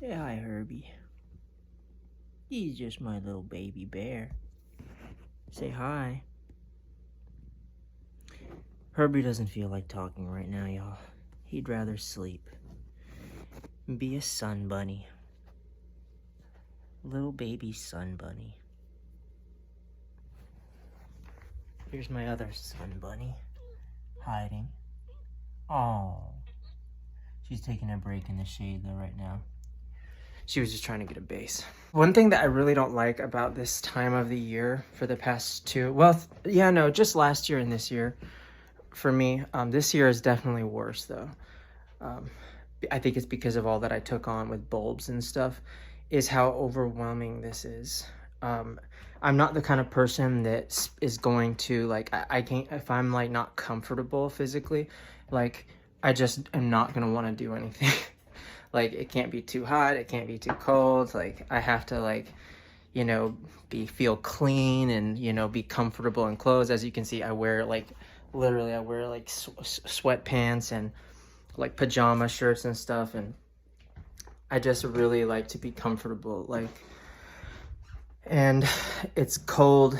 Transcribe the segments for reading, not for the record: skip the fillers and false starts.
Say hi, Herbie. He's just my little baby bear. Say hi. Herbie doesn't feel like talking right now, y'all. He'd rather sleep. Be a sun bunny. Little baby sun bunny. Here's my other sun bunny. Hiding. Oh. She's taking a break in the shade though right now. She was just trying to get a base. One thing that I really don't like about this time of the year for the past just last year and this year for me, this year is definitely worse though. I think it's because of all that I took on with bulbs and stuff, is how overwhelming this is. I'm not the kind of person that is going to I can't, if I'm like not comfortable physically, like I just am not gonna want to do anything. Like it can't be too hot, it can't be too cold. Like I have to feel clean and be comfortable in clothes. As you can see, I wear sweatpants and like pajama shirts and stuff, and I just really like to be comfortable. And it's cold,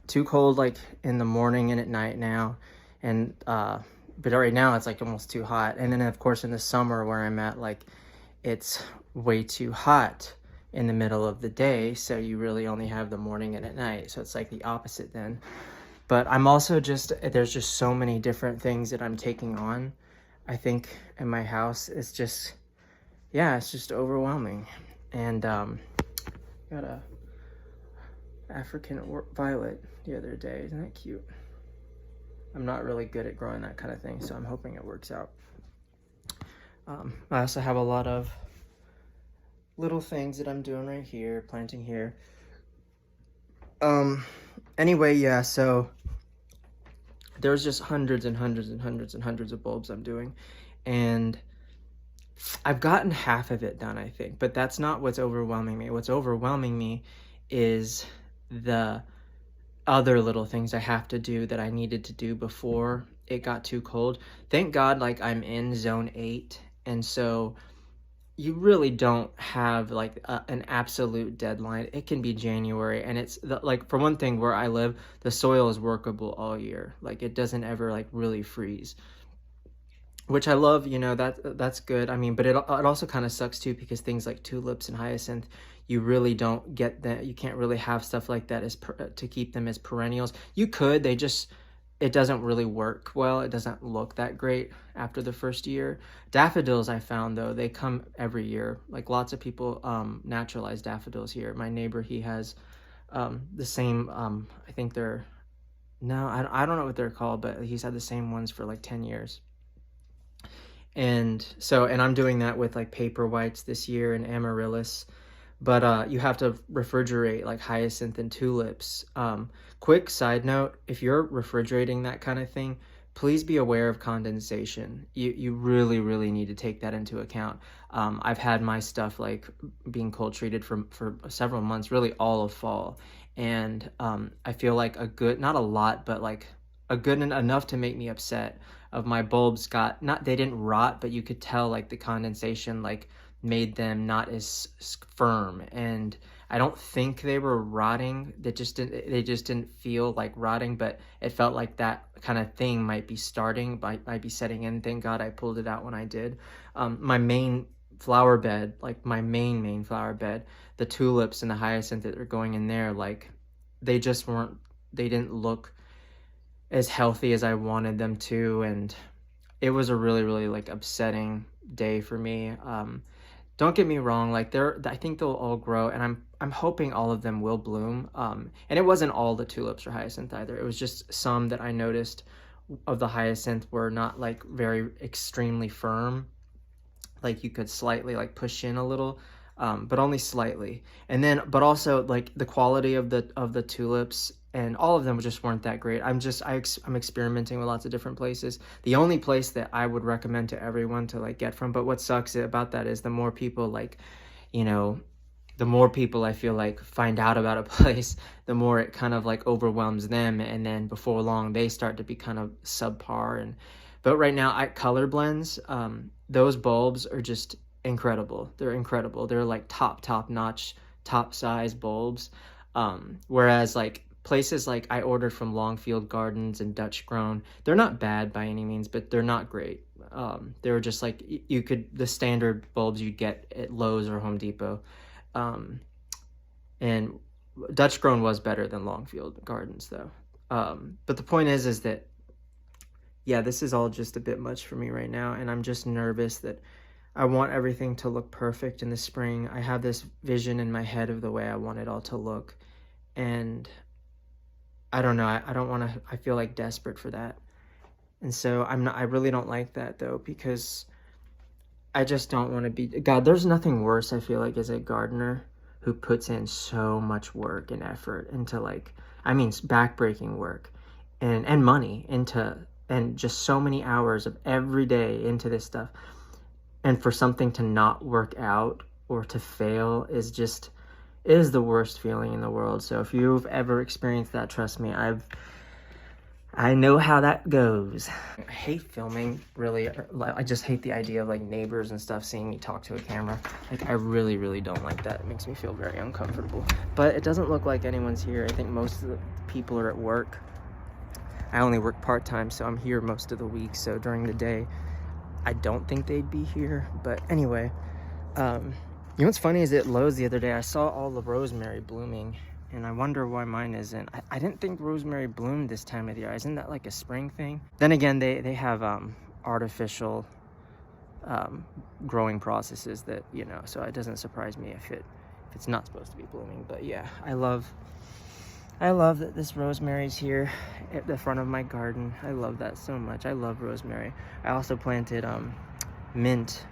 too cold like in the morning and at night now, and but right now it's like almost too hot. And then of course in the summer where I'm at, like it's way too hot in the middle of the day, so you really only have the morning and at night, so it's like the opposite then. But I'm also there's just so many different things that I'm taking on, I think, in my house. It's just overwhelming. And got a African violet the other day. Isn't that cute? I'm not really good at growing that kind of thing, so I'm hoping it works out. I also have a lot of little things that I'm doing right here, planting here. Anyway, yeah, so there's just hundreds and hundreds and hundreds and hundreds of bulbs I'm doing, and I've gotten half of it done, I think, but that's not what's overwhelming me. What's overwhelming me is the other little things I have to do that I needed to do before it got too cold. Thank God, like I'm in zone 8, and so you really don't have like an absolute deadline. It can be January, and it's for one thing, where I live, the soil is workable all year. Like it doesn't ever like really freeze, which I love. That's good. I mean, but it also kind of sucks too, because things like tulips and hyacinth, you really don't get that. You can't really have stuff like that to keep them as perennials. You could, it doesn't really work well. It doesn't look that great after the first year. Daffodils, I found though, they come every year. Like lots of people naturalize daffodils here. My neighbor, he has the same, I think I don't know what they're called, but he's had the same ones for like 10 years. And I'm doing that with like paper whites this year and amaryllis. But you have to refrigerate like hyacinth and tulips. Quick side note, if you're refrigerating that kind of thing, please be aware of condensation. You really, really need to take that into account. I've had my stuff like being cold treated for several months, really all of fall. And I feel like not a lot, but like a good enough to make me upset, of my bulbs they didn't rot, but you could tell like the condensation like made them not as firm. And I don't think they were rotting. They just didn't feel like rotting, but it felt like that kind of thing might be setting in. Thank God I pulled it out when I did. My main flower bed, like my main flower bed, the tulips and the hyacinth that are going in there, like they didn't look as healthy as I wanted them to. And it was a really, really like upsetting day for me. Don't get me wrong, like I think they'll all grow, and I'm hoping all of them will bloom. And it wasn't all the tulips or hyacinth either. It was just some that I noticed of the hyacinth were not like very extremely firm. Like you could slightly like push in a little, but only slightly. And then, but also like the quality of the tulips and all of them just weren't that great. I'm experimenting with lots of different places. The only place that I would recommend to everyone to like get from, but what sucks about that is the more people the more people I feel like find out about a place, the more it kind of like overwhelms them, and then before long they start to be kind of subpar. But right now, color blends, those bulbs are just incredible. They're incredible. They're like top notch, top size bulbs. Whereas like places like I ordered from Longfield Gardens and Dutch Grown, they're not bad by any means, but they're not great. They were just like you could the standard bulbs you'd get at Lowe's or Home Depot. And Dutch Grown was better than Longfield Gardens though. But the point is that yeah, this is all just a bit much for me right now, and I'm just nervous that I want everything to look perfect in the spring. I have this vision in my head of the way I want it all to look, and I don't know. I don't want to. I feel like desperate for that, and so I'm not. I really don't like that though, because I just don't want to be. God, there's nothing worse. I feel like as a gardener who puts in so much work and effort into like, I mean, backbreaking work, and money into, and just so many hours of every day into this stuff, and for something to not work out or to fail is just, it is the worst feeling in the world. So if you've ever experienced that, trust me, I know how that goes. I hate filming, really. I just hate the idea of like neighbors and stuff seeing me talk to a camera. Like I really, really don't like that. It makes me feel very uncomfortable. But it doesn't look like anyone's here. I think most of the people are at work. I only work part-time, so I'm here most of the week. So during the day, I don't think they'd be here. But anyway, you know what's funny is at Lowe's the other day, I saw all the rosemary blooming, and I wonder why mine isn't. I didn't think rosemary bloomed this time of the year. Isn't that like a spring thing? Then again, they have artificial growing processes that, you know, so it doesn't surprise me if it's not supposed to be blooming. But yeah, I love that this rosemary's here at the front of my garden. I love that so much. I love rosemary. I also planted mint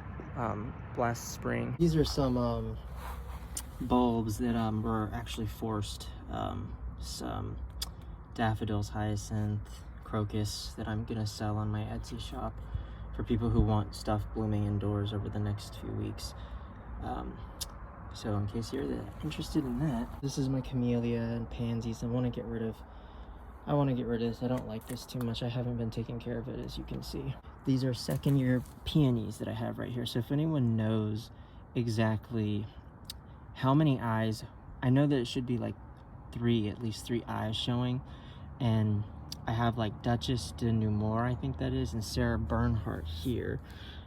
last spring. These are some bulbs that were actually forced. Some daffodils, hyacinth, crocus that I'm gonna sell on my Etsy shop for people who want stuff blooming indoors over the next few weeks. So in case you're interested in that, this is my camellia and pansies. I want to get rid of this. I don't like this too much. I haven't been taking care of it, as you can see. These are second-year peonies that I have right here. So if anyone knows exactly how many eyes, I know that it should be like at least three eyes showing, and I have like Duchess de Nemours, I think that is, and Sarah Bernhardt here.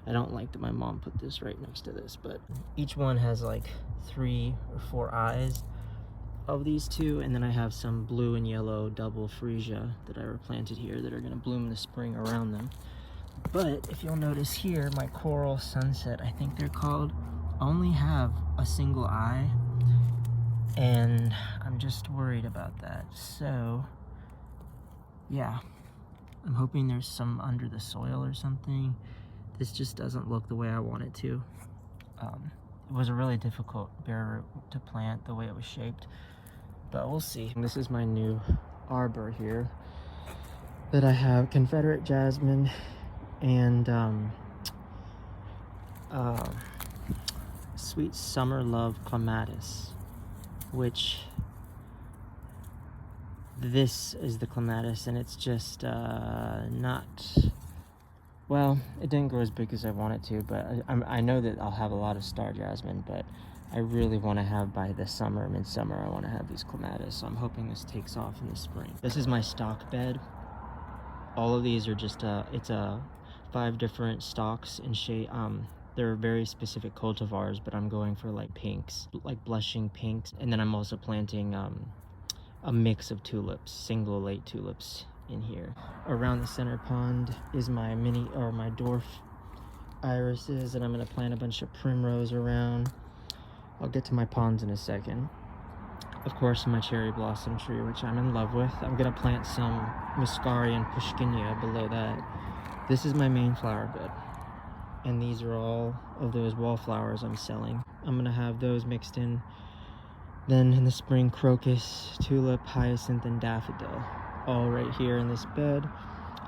I don't like that my mom put this right next to this, but each one has like 3 or 4 eyes of these two, and then I have some blue and yellow double freesia that I replanted here that are gonna bloom in the spring around them. But if you'll notice here, my coral sunset, I think they're called, only have a single eye, and I'm just worried about that. So yeah, I'm hoping there's some under the soil or something. This just doesn't look the way I want it to. It was a really difficult bare root to plant the way it was shaped, but we'll see. This is my new arbor here that I have, Confederate jasmine and sweet summer love clematis, which this is the clematis, and it's just not, well, it didn't grow as big as I wanted to, but I know that I'll have a lot of star jasmine, but I really want to have, by the summer, midsummer, I want to have these clematis, so I'm hoping this takes off in the spring. This is my stock bed. All of these are just, it's 5 different stalks in shade. They're very specific cultivars, but I'm going for like pinks, like blushing pinks, and then I'm also planting a mix of tulips, single late tulips in here. Around the center pond is my my dwarf irises, and I'm gonna plant a bunch of primrose around. I'll get to my ponds in a second. Of course, my cherry blossom tree, which I'm in love with. I'm gonna plant some muscari and pushkinia below that. This is my main flower bed, and these are all of those wallflowers I'm selling. I'm gonna have those mixed in. Then in the spring, crocus, tulip, hyacinth, and daffodil, all right here in this bed.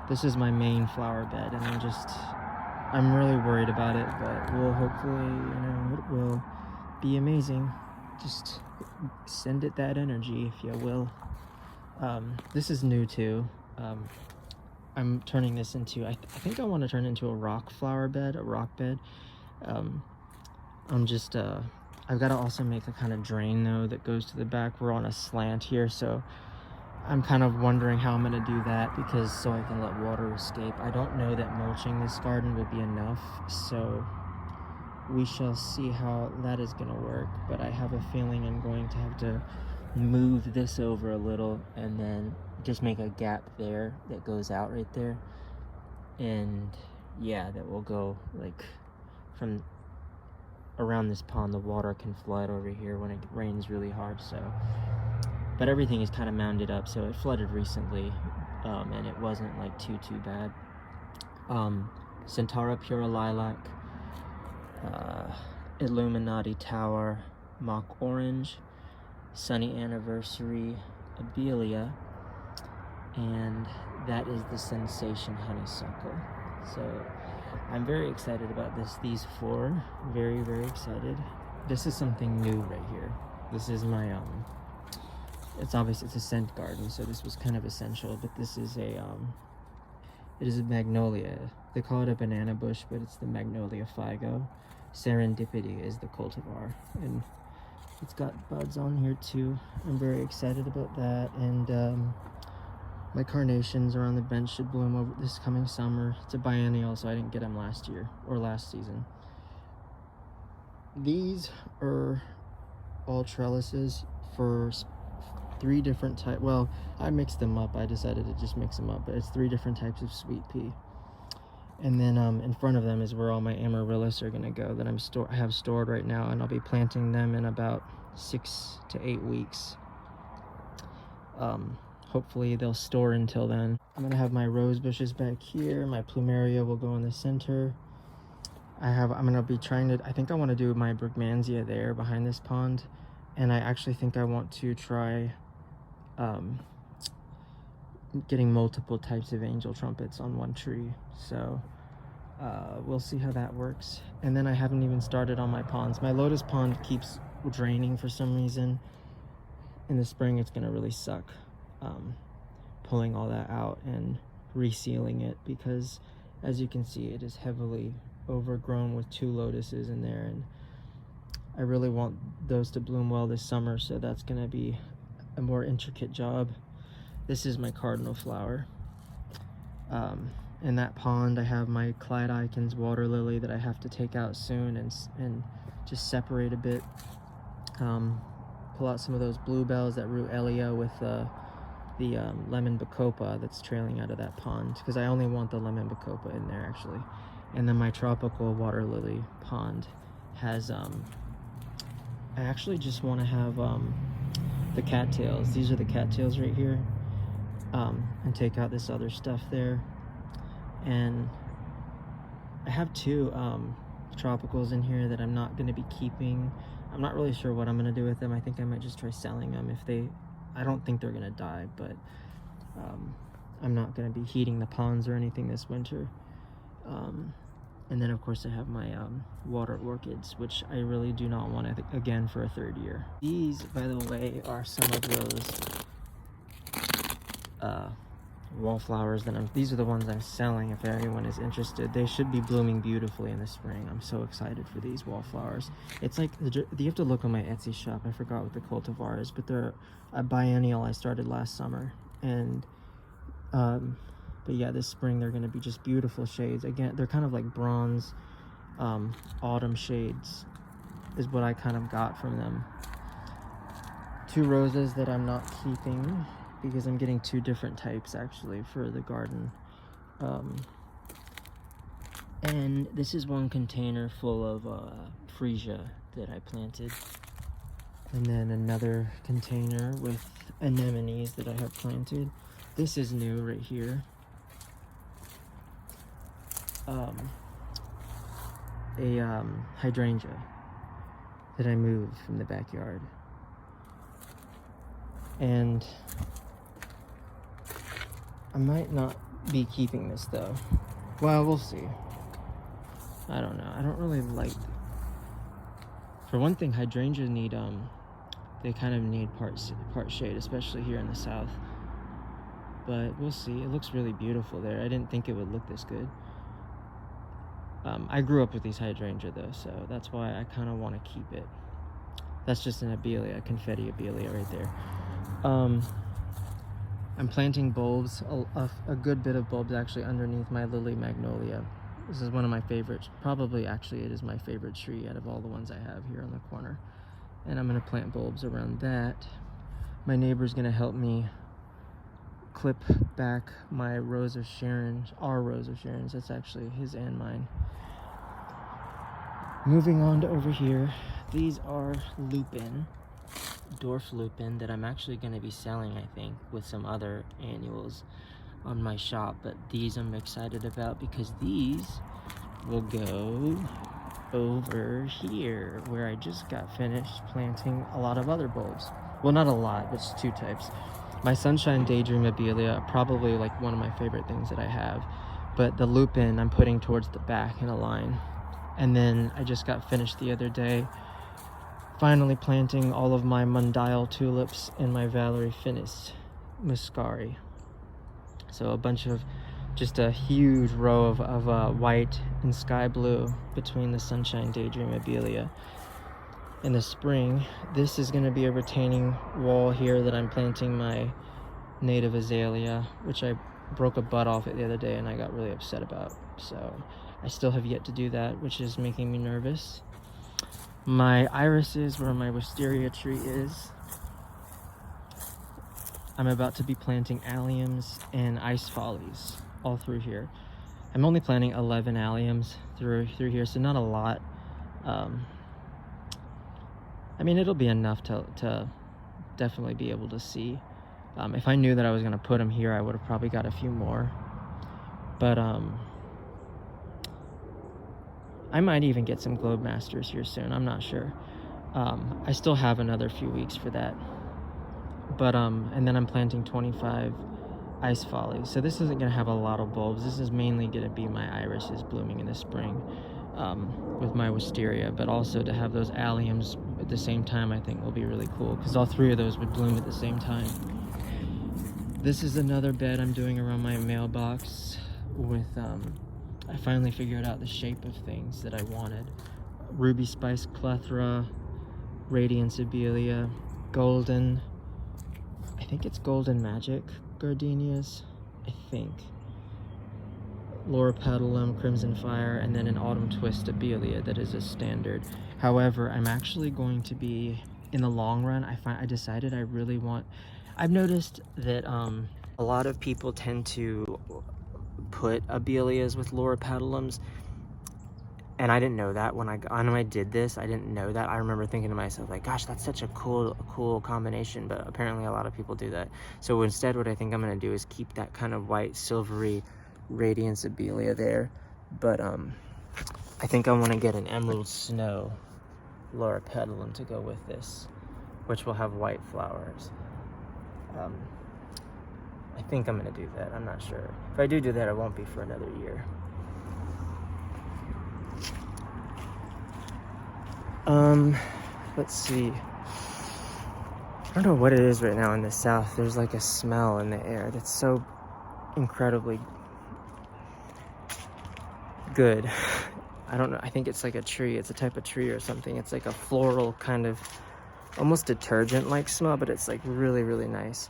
This is my main flower bed, and I'm really worried about it, but we'll hopefully, it will be amazing. Just send it that energy, if you will. This is new too. I'm turning this into, I think I want to turn it into a rock flower bed, a rock bed. I'm just I've got to also make a kind of drain though that goes to the back. We're on a slant here, so I'm kind of wondering how I'm going to do that, because so I can let water escape. I don't know that mulching this garden will be enough, so we shall see how that is going to work. But I have a feeling I'm going to have to move this over a little and then just make a gap there that goes out right there. And yeah, that will go like from around this pond. The water can flood over here when it rains really hard, so. But everything is kind of mounded up, so it flooded recently, and it wasn't like too bad. Centaura Pura Lilac, Illuminati Tower, Mock Orange, Sunny Anniversary, Abelia, and that is the Sensation Honeysuckle. So I'm very excited about these 4, very excited. This is something new right here. This is my it's a scent garden, so this was kind of essential. But this is it is a magnolia. They call it a banana bush, but it's the Magnolia Figo. Serendipity is the cultivar, and it's got buds on here too. I'm very excited about that. And my carnations are on the bench, should bloom over this coming summer. It's a biennial, so I didn't get them last year or last season. These are all trellises for 3 different types. Well, I mixed them up. I decided to just mix them up, but it's 3 different types of sweet pea. And then in front of them is where all my amaryllis are gonna go that I have stored right now, and I'll be planting them in about 6 to 8 weeks. Hopefully they'll store until then. I'm gonna have my rose bushes back here. My plumeria will go in the center. I'm gonna be trying to, I think I want to do my Brugmansia there behind this pond, and I actually think I want to try getting multiple types of angel trumpets on one tree. So we'll see how that works. And then I haven't even started on my ponds. My lotus pond keeps draining for some reason. In the spring it's gonna really suck pulling all that out and resealing it, because as you can see it is heavily overgrown with 2 lotuses in there, and I really want those to bloom well this summer, so that's gonna be a more intricate job. This is my cardinal flower. In that pond I have my Clyde Eikens water lily that I have to take out soon and just separate a bit. Pull out some of those bluebells, that Ruellia with the lemon bacopa that's trailing out of that pond, because I only want the lemon bacopa in there actually. And then my tropical water lily pond has I actually just want to have the cattails. These are the cattails right here, and take out this other stuff there. And I have 2 tropicals in here that I'm not going to be keeping. I'm not really sure what I'm going to do with them. I think I might just try selling them if I don't think they're going to die, but I'm not going to be heating the ponds or anything this winter. And then of course I have my water orchids, which I really do not want to again for a 3rd year. These, by the way, are some of those wallflowers that these are the ones I'm selling if anyone is interested. They should be blooming beautifully in the spring. I'm so excited for these wallflowers. It's like, you have to look on my Etsy shop. I forgot what the cultivar is, but they're a biennial I started last summer. And but yeah, this spring they're going to be just beautiful shades. Again, they're kind of like bronze autumn shades is what I kind of got from them. 2 roses that I'm not keeping because I'm getting 2 different types actually for the garden. And this is 1 container full of freesia that I planted. And then another container with anemones that I have planted. This is new right here. A hydrangea that I moved from the backyard. And I might not be keeping this though. Well, we'll see. I don't know. I don't really like, for one thing, hydrangeas need they kind of need part shade, especially here in the south. But we'll see. It looks really beautiful there. I didn't think it would look this good. I grew up with these hydrangea though, so that's why I kind of want to keep it. That's just an Abelia, confetti Abelia right there. I'm planting bulbs, a good bit of bulbs actually underneath my lily magnolia. This is one of my favorites. Probably actually it is my favorite tree out of all the ones I have here on the corner. And I'm gonna plant bulbs around that. My neighbor's gonna help me clip back my Rose of Sharon, our Rose of Sharon's. That's actually his and mine. Moving on to over here, these are lupin, dwarf lupin, that I'm actually going to be selling, I think, with some other annuals on my shop. But these I'm excited about because these will go over here where I just got finished planting a lot of other bulbs. Well, not a lot, but just 2 types. My Sunshine Daydream Abelia, probably like one of my favorite things that I have, but the lupin I'm putting towards the back in a line. And then I just got finished the other day finally planting all of my Mondial tulips and my Valerie Finis Muscari. So a bunch of, just a huge row of white and sky blue between the Sunshine Daydream Abelia. In the spring, this is going to be a retaining wall here that I'm planting my native azalea, which I broke a bud off it the other day and I got really upset about. So I still have yet to do that, which is making me nervous. My irises, where my wisteria tree is, I'm about to be planting alliums and ice follies all through here. I'm only planting 11 alliums through here, so not a lot. I mean, it'll be enough to definitely be able to see. If I knew that I was going to put them here, I would have probably got a few more. But I might even get some Globemasters here soon. I'm not sure. I still have another few weeks for that. But and then I'm planting 25 ice follies. So this isn't going to have a lot of bulbs. This is mainly going to be my irises blooming in the spring with my wisteria. But also to have those alliums at the same time, I think will be really cool, because all 3 of those would bloom at the same time. This is another bed I'm doing around my mailbox with I finally figured out the shape of things that I wanted. Ruby Spice Plethora, Radiance Abelia, Golden, I think it's Golden Magic gardenias, I think. Laura Petalum, Crimson Fire, and then an Autumn Twist Abelia that is a standard. However, I'm actually going to be, in the long run, I decided I really want, I've noticed that a lot of people tend to put Abelias with Laura Petalums, and I didn't know that when I did this. I didn't know that. I remember thinking to myself, like, gosh, that's such a cool combination, but apparently a lot of people do that. So instead, what I think I'm going to do is keep that kind of white silvery Radiance Abelia there, but I think I want to get an Emerald Snow Laura Petalum to go with this, which will have white flowers. I think I'm going to do that. I'm not sure. If I do that, it won't be for another year. Let's see. I don't know what it is right now in the south. There's like a smell in the air that's so incredibly good. I don't know. I think it's like a tree. It's a type of tree or something. It's like a floral kind of, almost detergent-like smell, but it's like really, really nice.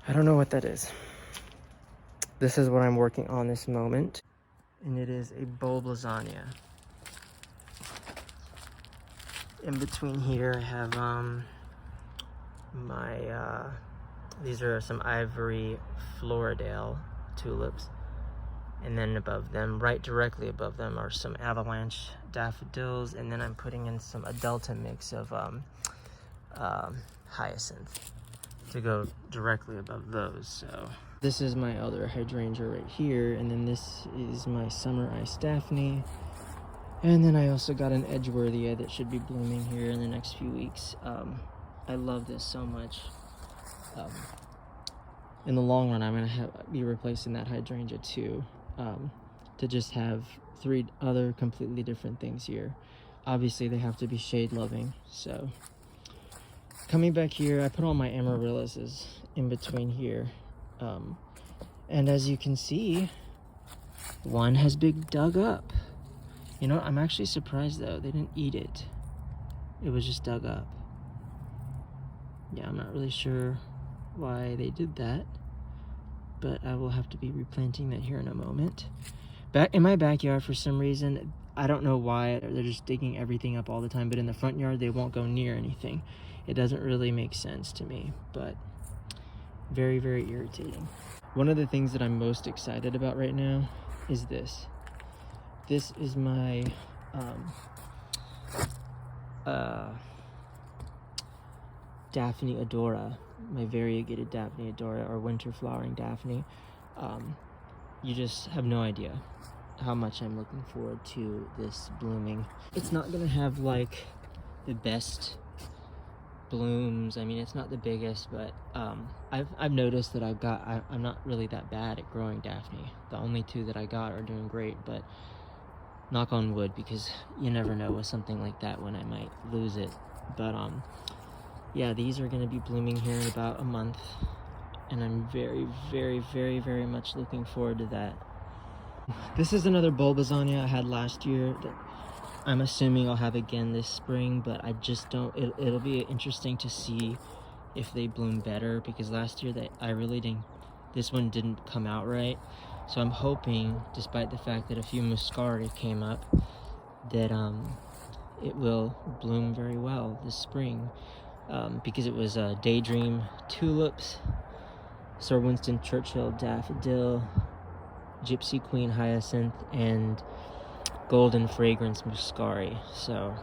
I don't know what that is. This is what I'm working on this moment, and it is a bulb lasagna. In between here, I have these are some Ivory Floridale tulips, and then above them, right directly above them, are some Avalanche daffodils, and then I'm putting in a Delta mix of hyacinth to go directly above those. So this is my other hydrangea right here, and then this is my Summer Ice Daphne, and then I also got an Edgeworthia that should be blooming here in the next few weeks. I love this so much. In the long run, I'm gonna be replacing that hydrangea too, to just have 3 other completely different things here. Obviously they have to be shade loving. So coming back here, I put all my amaryllis in between here, and as you can see, one has been dug up. You know, I'm actually surprised though, they didn't eat it. It was just dug up. Yeah, I'm not really sure why they did that, but I will have to be replanting that here in a moment. Back in my backyard, for some reason, I don't know why, they're just digging everything up all the time, but in the front yard, they won't go near anything. It doesn't really make sense to me, but very, very irritating. One of the things that I'm most excited about right now is this. This is my Daphne Adora, my variegated Daphne Adora, or winter flowering Daphne. You just have no idea how much I'm looking forward to this blooming. It's not gonna have like the best blooms. I mean, it's not the biggest, but I've noticed that I'm not really that bad at growing Daphne. The only two that I got are doing great, but knock on wood, because you never know with something like that when I might lose it. But yeah, these are gonna be blooming here in about a month, and I'm very, very, very, very much looking forward to that. This is another bulbizania I had last year that I'm assuming I'll have again this spring, but I just don't, it'll be interesting to see if they bloom better, because last year I really didn't, this one didn't come out right. So I'm hoping, despite the fact that a few muscari came up, that it will bloom very well this spring, because it was Daydream tulips, Sir Winston Churchill daffodil, Gypsy Queen hyacinth, and Golden Fragrance muscari. So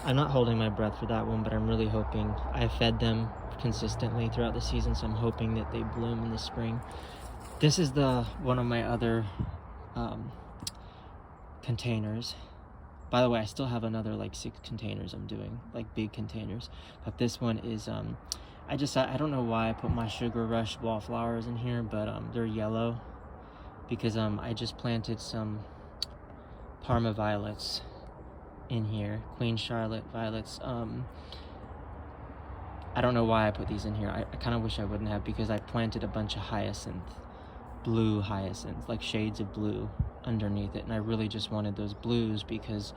I'm not holding my breath for that one, but I'm really hoping. I fed them consistently throughout the season, so I'm hoping that they bloom in the spring. This is one of my other containers. By the way, I still have another like 6 containers I'm doing, like big containers, but this one is I don't know why I put my Sugar Rush wallflowers in here, but they're yellow because I just planted some Parma violets in here, Queen Charlotte violets. I don't know why I put these in here. I kind of wish I wouldn't have, because I planted a bunch of blue hyacinths, like shades of blue underneath it, and I really just wanted those blues, because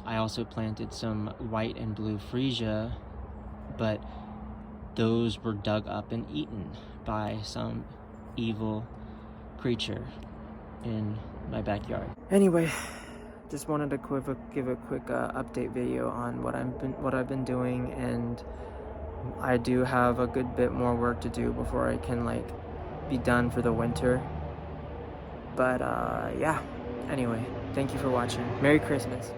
I also planted some white and blue freesia, but those were dug up and eaten by some evil creature in my backyard. Anyway, just wanted to give a quick update video on what I've been doing, and I do have a good bit more work to do before I can like be done for the winter. But yeah, anyway, thank you for watching. Merry Christmas.